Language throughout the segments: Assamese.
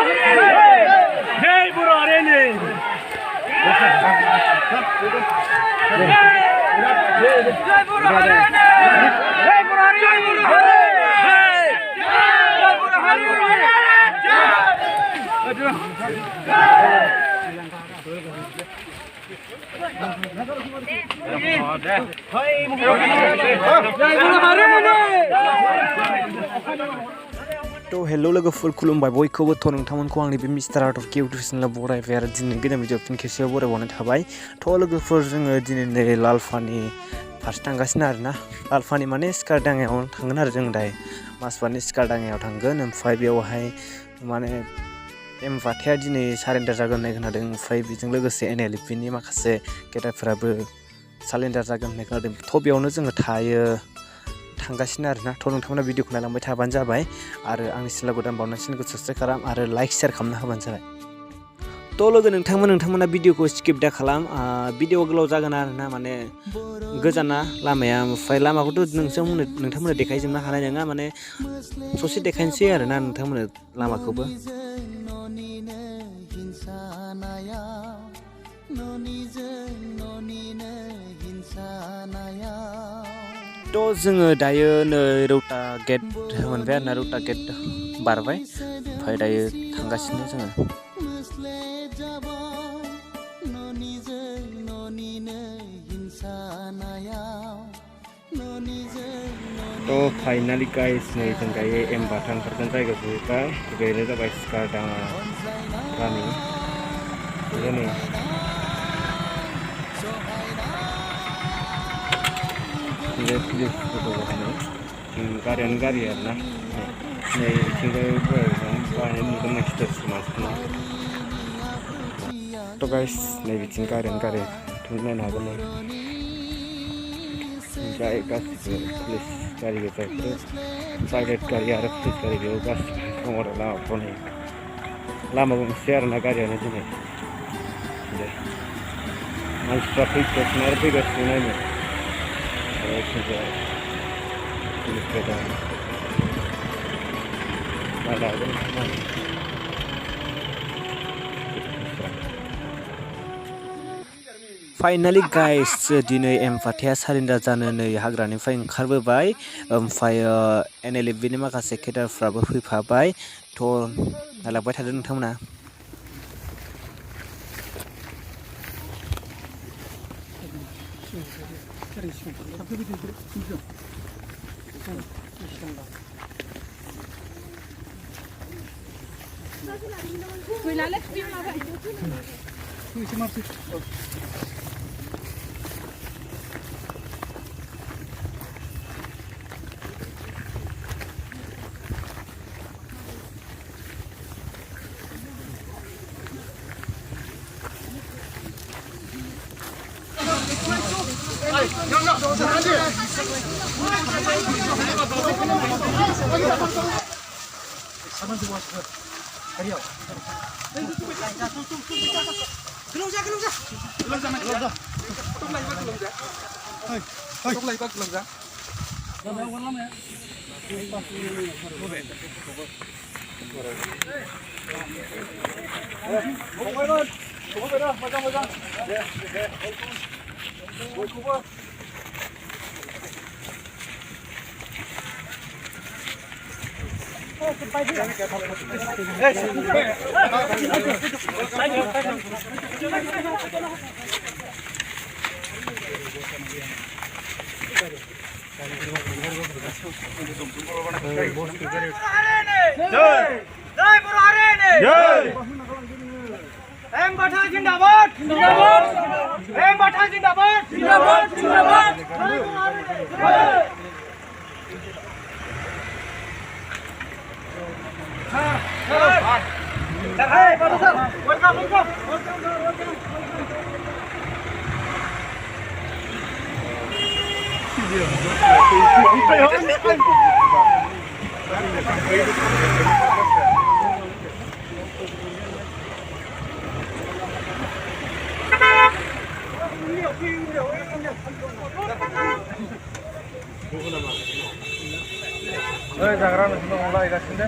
Jai Buru Arene. Jai Buru Arene. Jai Buru Arene. तो हेलो लोगोफोर खुलुमबाय बयखौबो थ' नोंथांमोनखौ आंनि बे मिस्टार आर्ट अफ किउट चेनेलाव बरायबाय आरो दिनै गोदान भिडिअ फिन खेबसेयाव बरायबावनाय थाबाय थ' लोगोफोर जोङो दिनै नै लालफानि फारसे थांगासिनो आरोना लालफानि माने सिखारदाङायाव थांगोन आरो जों दायो मासबानि सिखारदाङायाव थांगोन ओमफ्राय बेवहाय माने एमबाथाया दिनै सारेन्डार जागोन होननाय खोनादों ओमफ्राय बेजों लोगोसे NLFनि माखासे गेटारफोराबो सारेन्डार जागोन होननाय खोनादों थ' बेयावनो जोङो थांगासिनो आरोना थ' नोंथांमोना भिडिअखौ नायलांबाय थाबानो जाबाय आरो आंनि चेनेलखौ गोदान बावनानै चेनेलखौ साबसक्राइब खालाम आरो लाइक शेयार खालामना होबानो जाबाय थ' लोगो नोंथांमोना भिडिअखौ स्किप दा खालाम भिडिअ गोलाव जागोन आरोना माने गोजाना लामाया ओमफ्राय लामाखौथ' नोंथांमोननो देखायजोबनो हानाय नङा माने ससे देखायनोसै आरोना नोंथांमोननो लामाखौबो थ' जोङो दायो नै रौता गेट मोनबाय आरोना रौता गेट बारबाय ओमफ्राय दायो थांगासिनो जोङो थ' फाइनालि गाइस नै जों दायो एमबाथा ओंखारगोन जायगायाव सहैबाय बेनो जाबाय सिखारदाङा गामि नै पुलिस गारियानो गारि आरोना नै बिथिंजाय बाहाय नुगोन नेक्स्ट मानसिफोरना थ' गाइस नै बिथिं गारियानो गारि नायनो हागोन नै ओमफ्राय गासिबो पुलिस गारि गोजाफोर प्राइभेट गारि आरो पुलिस गारि बेयाव गासिबो दङ आरो लामाफ्राव नै लामा गंसे आरोना गारियानो दिनै मानसिफ्रा फैगासिनो आरो फैगासिनो नायनो फाइनालि गाइस दिनै एमबाथाया सारेन्डार जानो नै हाग्रानिफ्राय ओंखारबोबाय ओमफ्राय NLFनि माखासे केडारफ्राबो फैफाबाय थ' नायलांबाय थादो नोंथांमोना Jai Buru Arene. Jai. एमबाथा जिंदाबाद जिंदाबाद एमबाथा जिंदाबाद जिंदाबाद जिंदाबाद जाग्रा नोंसोरनाव लायगासिनो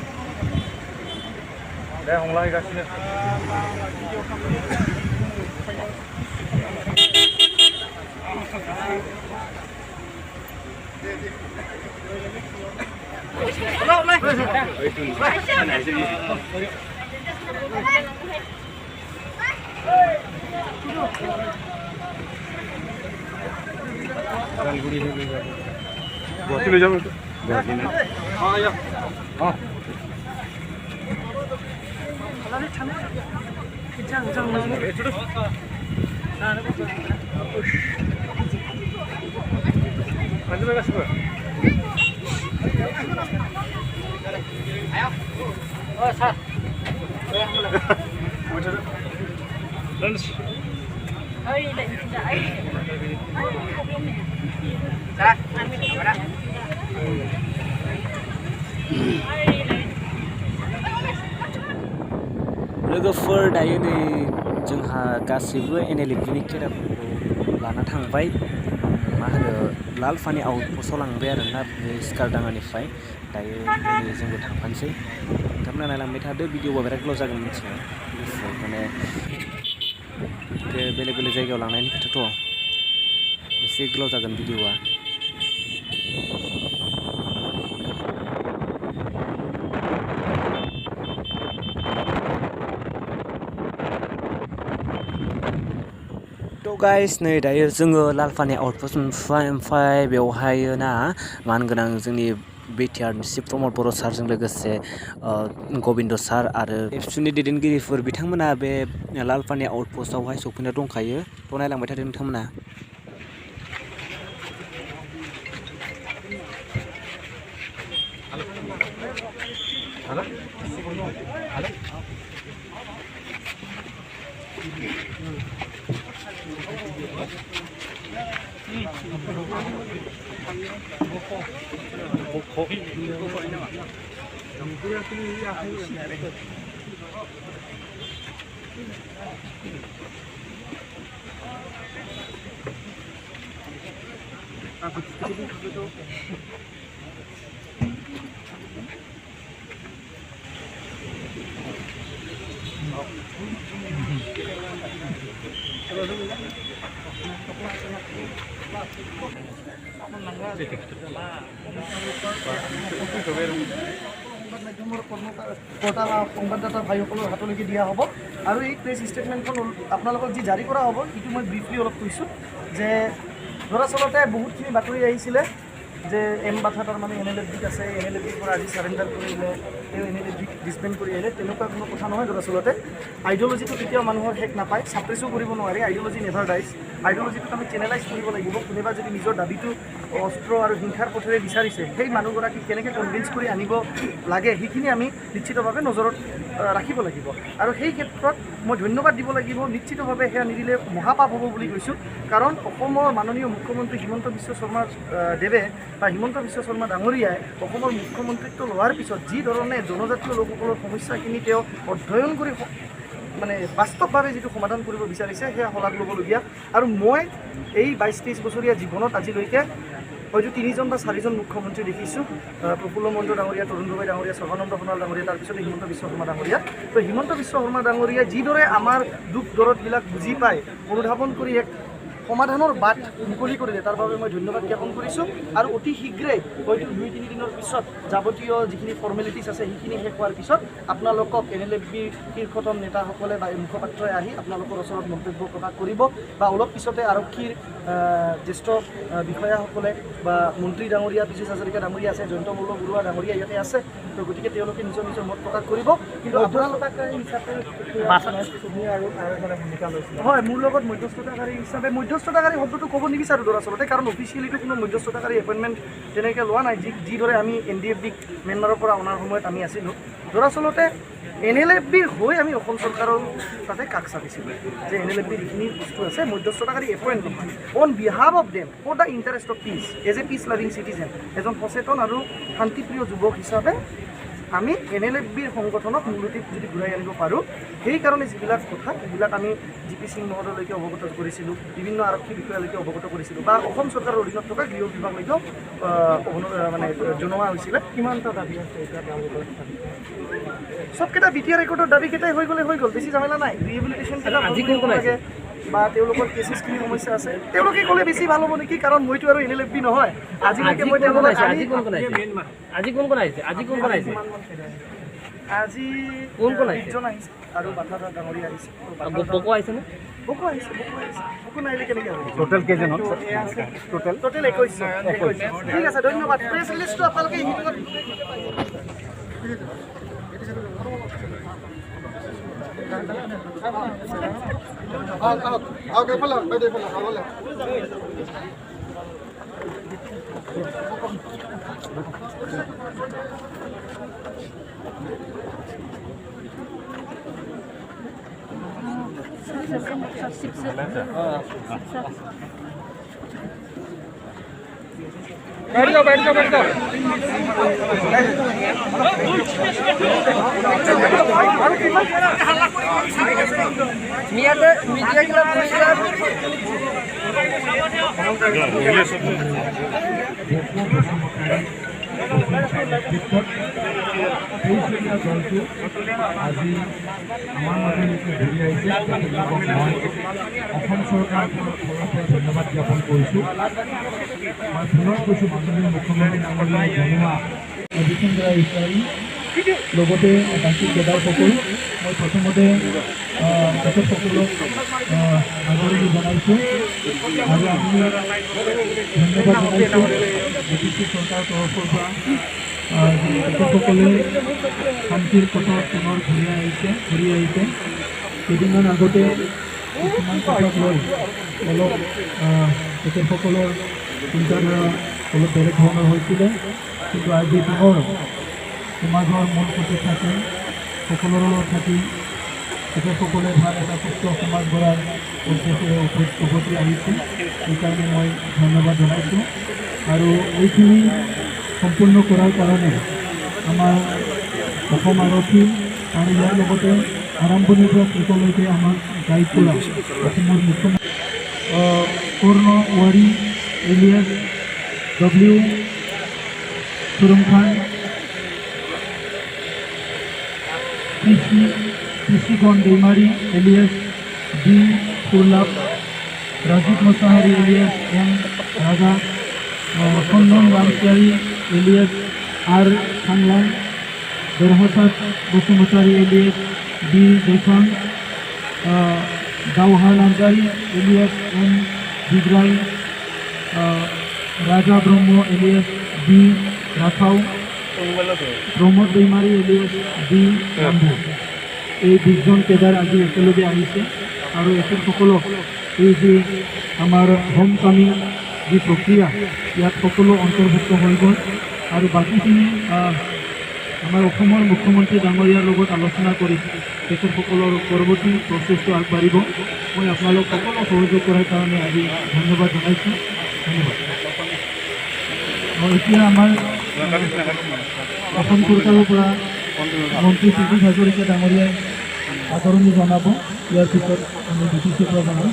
लोगोफोर दायो नै जोंहा गासैबो NLFनि केराफोरखौ लाना थांबाय मा होनो लालफानि आउटपस्टआव लांबाय आरोना बे सिकारदाङानिफ्राय दायो दिनै जोंबो थांफानोसै नोंथांमोना नायलांबाय थादो भिडिअआ बिराद गोलाव जागोन मिथियो माने बेलेग बेलेग जायगायाव लांनायनि खोथाथ' एसे गोलाव जागोन भिडिअआ गाइस नै दायो जोङो लालफानि आउटपस्ट मोनफाय ओमफ्राय बेवहाय ना मा होनगोन आं जोंनि बिटिआरनि चिफ प्रमद बर' सारजों लोगोसे गबिन्द सार आरो एबसुनि दैदेनगिरिफोर बिथांमोना बे लालफानि आउटपस्टआवहाय सफैना दंखायो थ' नायलांबाय थादों नोंथांमोना সংবাদদাতা ভাইসকলৰ হাতলৈকে দিয়া হ'ব আৰু এই প্ৰেছ ষ্টেটমেণ্টখন আপোনালোকক যি জাৰি কৰা হ'ব সেইটো মই ব্ৰিফলি অলপ কৈছোঁ যে দৰাচলতে বহুতখিনি বাতৰি আহিছিলে যে বাথা তাৰমানে NLFBত আছে NLFBৰ পৰা আজি চাৰেণ্ডাৰ কৰিলে তেওঁ NLFBক ডিছবেণ্ড কৰি আহিলে তেনেকুৱা কোনো কথা নহয় দৰাচলতে আইডিঅ'লজিটো কেতিয়াও মানুহৰ শেষ নাপায় ছাপ্ৰেছো কৰিব নোৱাৰি আইডিঅ'লজি নেভাৰ ডাইজ আইডিঅ'লজিটোক আমি চেনেলাইজ কৰিব লাগিব কোনোবা যদি নিজৰ দাবীটো অস্ত্ৰ আৰু হিংসাৰ পথেৰে বিচাৰিছে সেই মানুহগৰাকীক কেনেকৈ কনভিন্স কৰি আনিব লাগে সেইখিনি আমি নিশ্চিতভাৱে নজৰত ৰাখিব লাগিব আৰু সেই ক্ষেত্ৰত মই ধন্যবাদ দিব লাগিব নিশ্চিতভাৱে সেয়া নিদিলে মহাপাপ হ'ব বুলি কৈছোঁ কাৰণ অসমৰ মাননীয় মুখ্যমন্ত্ৰী হিমন্ত বিশ্ব শৰ্মা দেৱে বা হিমন্ত বিশ্ব শৰ্মা ডাঙৰীয়াই অসমৰ মুখ্যমন্ত্ৰীত্ব লোৱাৰ পিছত যি ধৰণে জনজাতীয় লোকসকলৰ সমস্যাখিনি তেওঁ অধ্যয়ন কৰি মানে বাস্তৱভাৱে যিটো সমাধান কৰিব বিচাৰিছে সেয়া শলাগ ল'বলগীয়া আৰু মই এই 22-23 বছৰীয়া জীৱনত আজিলৈকে হয়তো 3জন বা 4জন মুখ্যমন্ত্ৰী দেখিছোঁ প্ৰফুল্ল মহন্ত ডাঙৰীয়া তৰুণ গগৈ ডাঙৰীয়া সৰ্বানন্দ সোণোৱাল ডাঙৰীয়া তাৰপিছতে হিমন্ত বিশ্ব শৰ্মা ডাঙৰীয়া তো হিমন্ত বিশ্ব শৰ্মা ডাঙৰীয়াই যিদৰে আমাৰ দুখ দৰদবিলাক বুজি পায় অনুধাৱন কৰি এক সমাধানৰ বাট মুকলি কৰিলে তাৰ বাবে মই ধন্যবাদ জ্ঞাপন কৰিছোঁ আৰু অতি শীঘ্ৰেই হয়তো 2-3 দিনৰ পিছত যাৱতীয় যিখিনি ফৰ্মেলিটিছ আছে সেইখিনি শেষ হোৱাৰ পিছত আপোনালোকক NLFBৰ শীৰ্ষতম নেতাসকলে বা মুখপাত্ৰই আহি আপোনালোকৰ ওচৰত মন্তব্য প্ৰকাশ কৰিব বা অলপ পিছতে আৰক্ষীৰ জ্যেষ্ঠ বিষয়াসকলে বা মন্ত্ৰী ডাঙৰীয়া পীযুষ হাজৰিকা ডাঙৰীয়া আছে জয়ন্ত মল্ল বৰুৱা ডাঙৰীয়া ইয়াতে আছে তো গতিকে তেওঁলোকে নিজৰ নিজৰ মত প্ৰকাশ কৰিব কিন্তু আপোনালোকে হিচাপে হয় মোৰ লগত মধ্যস্থতাকাৰী হিচাপে মধ্যস্থতাকাৰী শব্দটো ক'ব নিবিচাৰোঁ দৰাচলতে কাৰণ অফিচিয়েলিটো কোনো মধ্যস্থতাকাৰী এপইণ্টমেণ্ট তেনেকৈ লোৱা নাই যিদৰে আমি NDFBক ম্যানমাৰৰ পৰা অনাৰ সময়ত আমি আছিলোঁ দৰাচলতে NLFBৰ হৈ আমি অসম চৰকাৰৰ তাতে কাষ চাপিছিলোঁ যে NLFBৰ যিখিনি বস্তু আছে মধ্যস্থতাকাৰী এপইণ্ট নহয় on behalf of them for the interest of peace as a peace loving citizen এজন সচেতন আৰু শান্তিপ্ৰিয় যুৱক হিচাপে আমি NLFBৰ সংগঠনক মূলতে যদি ঘূৰাই আনিব পাৰোঁ সেইকাৰণে যিবিলাক কথা সেইবিলাক আমি GP সিং মহোদয়লৈকে অৱগত কৰিছিলোঁ, বিভিন্ন আৰক্ষী বিষয়ালৈকে অৱগত কৰিছিলোঁ বা অসম চৰকাৰৰ অধীনত থকা গৃহ বিভাগলৈকেও মানে জনোৱা হৈছিলে। কিমানটা দাবী আছে এতিয়া তেওঁলোকৰ? চবকেইটা BTR ৰেকৰ্ডৰ দাবীকেইটাই হৈ গ'ল, বেছি ঝামেলা নাই। ৰিহেবিলিটেশ্যন আজি কোন কোন আহিছে? বা তেওঁলোকৰ কেছেছখিনি সমস্যা আছে তেওঁলোকে ক'লে বেছি ভাল হ'ব নেকি, কাৰণ মইতো আৰু NLFB নহয়। আজিলৈকে মই তেওঁলোকক আজি কোন কোন আহিছে? আজি কোন কোন আহিছে? আজি ইজন আহিছে আৰু বাথাদা ডাঙৰীয়া আহিছে। বকো আহিছেনে? বকো আহিছে। বকো নাহিলে কেনেকৈ হ'ব? টোটেল কেইজন হ'ল? টোটেল 21 জন। ঠিক আছে, ধন্যবাদ। প্ৰেছ ৰিলিজটো আপোনালোকে ইউটিউবত बैठ जाओ আজি আমাৰ মাজলৈকে ঘূৰি আহিছে, তেওঁলোকক মই অসম চৰকাৰক ধন্যবাদ জ্ঞাপন কৰিছোঁ। মই পুনৰ কৈছোঁ, মাননীয় মুখ্যমন্ত্ৰী ডাঙৰীয়াই জনোৱা বসুন্ধৰা ইছৰাৰী লগতে বাকী কেডাৰসকল মই প্ৰথমতে তেখেতসকলক আদৰণি জনাইছোঁ আৰু আমি ধন্যবাদ জনাইছোঁ BJP চৰকাৰৰ তৰফৰ পৰা তেখেতসকলে শান্তিৰ পথত পুনৰ ঘূৰি আহিছে। কেইদিনমান আগতে কিছুমান কথাক লৈ অলপ তেখেতসকলৰ চিন্তাধাৰা অলপ বেলেগ ধৰণৰ হৈছিলে, কিন্তু আজি পুনৰ সমাজৰ মূল সুঁতি থাকি সকলোৰে লগত থাকি তেখেতসকলে ভাল এটা সুস্থ সমাজ গঢ়াৰ উদ্দেশ্যে উভতি আহিছে। সেইকাৰণে মই ধন্যবাদ জনাইছোঁ আৰু এইখিনি সম্পূৰ্ণ কৰাৰ কাৰণে আমাৰ অসম আৰক্ষী আৰু ইয়াৰ লগতে আৰম্ভণিৰ পৰা শেষলৈকে আমাক গাইড কৰা অসমৰ মুখ্যমন্ত্ৰী Karna Wary alias W Churum Khan, Krishigan Daimary alias D Surlabh, Rajib Mushahary alias M Raja, Chandan Ramchiary alias R Sanglang, Derhatat Basumatary alias D Joykhon, Daoha Narzary alias M Digrai, Raja Brahma alias D Rakhao, Pramod Daimary alias D Rambhu. এই 20জন কেডাৰ আজি একেলগে আহিছে আৰু এখেতসকলক এই যে আমাৰ হোম কামিং যি প্ৰক্ৰিয়া ইয়াত সকলো অন্তৰ্ভুক্ত হৈ গ'ল আৰু বাকীখিনি আমাৰ অসমৰ মুখ্যমন্ত্ৰী ডাঙৰীয়াৰ লগত আলোচনা কৰি তেখেতসকলৰ পৰৱৰ্তী প্ৰচেছটো আগবাঢ়িব। মই আপোনালোক সকলো সহযোগ কৰাৰ কাৰণে আজি ধন্যবাদ জনাইছোঁ। ধন্যবাদ। এতিয়া আমাৰ অসম চৰকাৰৰ পৰা মন্ত্ৰী সুজিত হাজৰিকা ডাঙৰীয়াই আদৰণি জনাব। ইয়াৰ পিছত আমি DCC পৰা জনাম।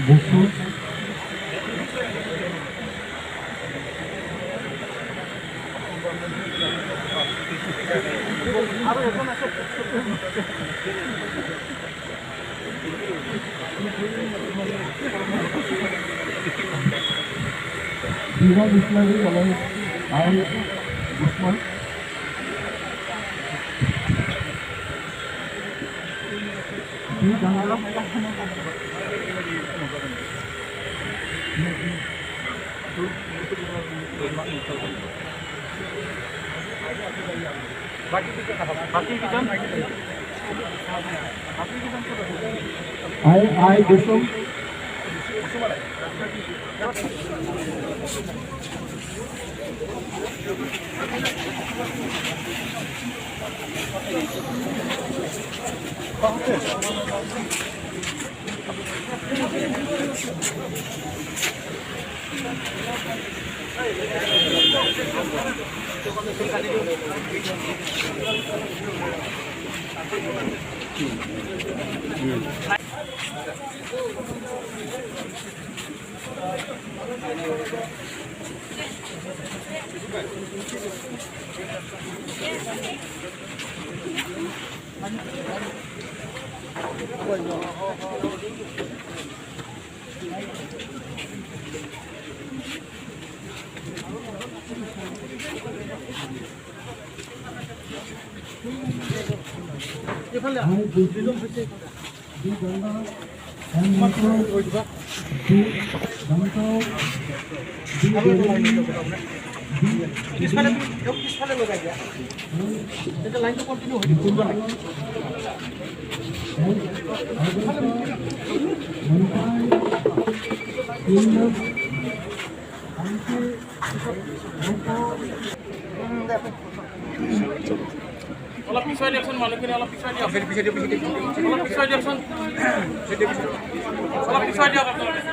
বস্তু বিভাগ ইসলামী কলেজ আৰু উসমান I Gusum পিছফালে লগাই দিয়া এটা লাইনটো কন্টিনিউ হৈ থাকিব অলপ পিছুৱাই দিয়কচোন মানুহখিনি অলপ পিছুৱাই দিয়ক অলপ পিছুৱাই দিয়কচোন অলপ পিছুৱাই দিয়ক আপোনালোকে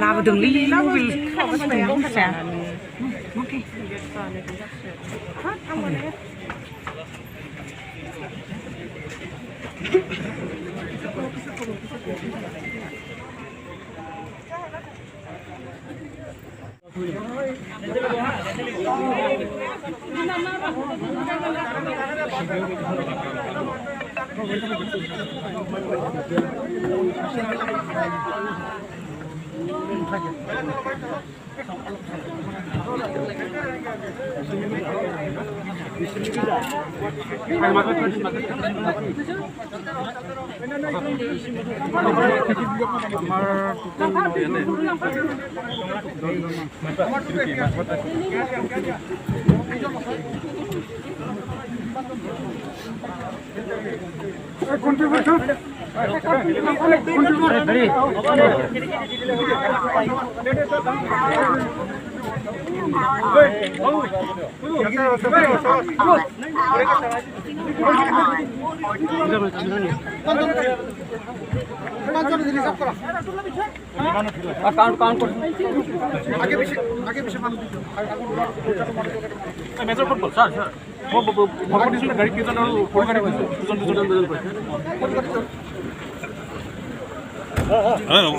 Nabudungli mobil saya. Oke.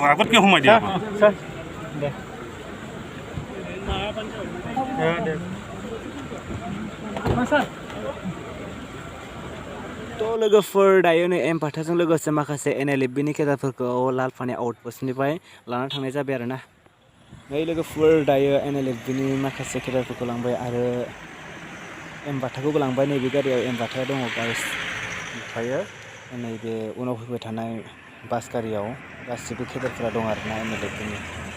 আগত কিয় সোমাই দিয়া तो लोगोफोर दायो नै एम बाथाजों लोगोसे माखासे NLFB-नि केदारफोरखौ लालफानि आउटपस्टनिफ्राय लाना थांनाय जाबाय आरोना नै लोगोफोर दायो NLFB-नि माखासे केदारफोरखौ लांबाय आरो एम बाथाखौबो लांबाय नैबे गारियाव एम बाथाया दङ गाइस ओमफ्रायो नैबे उनाव फैबाय थानाय बास गारियाव गासिबो केदारफोरा दं आरोना NLFB-नि